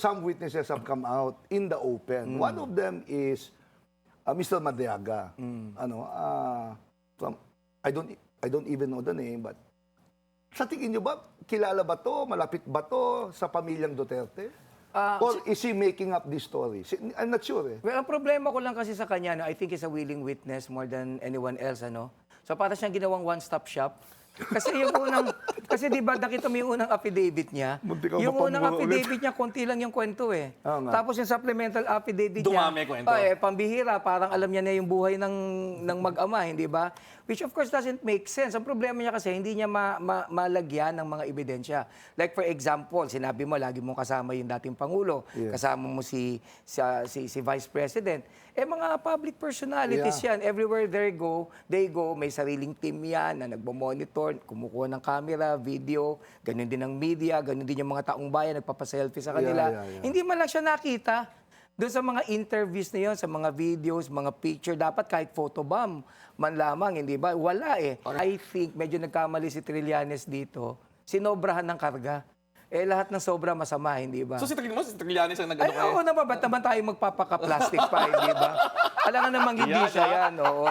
some witnesses have come out in the open. One of them is Mr. Madriaga. From I don't even know the name, but sa tingin niyo ba kilala ba to, malapit ba to sa pamilyang Duterte? Or is he making up this story? I'm not sure. Well, ang problema ko lang kasi sa kanya, no, I think he's a willing witness more than anyone else, ano. So para siyang ginawang one-stop shop. Kasi yung unang, kasi di ba nakita mo yung unang affidavit niya? Muntik ako Yung unang mapamuha ulit. affidavit niya, konti lang yung kwento eh. Oo nga. Tapos yung supplemental affidavit Dumami niya, kwento. pambihira, parang alam niya na yung buhay ng mag-ama, hindi ba? Which of course doesn't make sense. Ang problema niya kasi, hindi niya malagyan ng mga ebidensya. Like for example, sinabi mo, lagi mong kasama yung dating Pangulo, kasama mo si Vice President. Mga public personalities yan. Everywhere they go, may sariling team yan na nagmo-monitor, kumukuha ng camera, video, ganun din ang media, ganun din yung mga taong bayan, nagpapaselfie sa kanila. Hindi man lang siya nakita. Doon sa mga interviews na yun, sa mga videos, mga picture, dapat kahit photobomb man lamang, hindi ba? Wala eh. I think medyo nagkamali si Trillanes dito, sinobrahan ng karga. Lahat ng sobra masama, hindi ba? So si Trillanes ang Ay, nag-ano kayo? oo naman, ba't naman tayo magpapaka-plastic pa, hindi ba? Alam nga namang hindi siya yan, oo.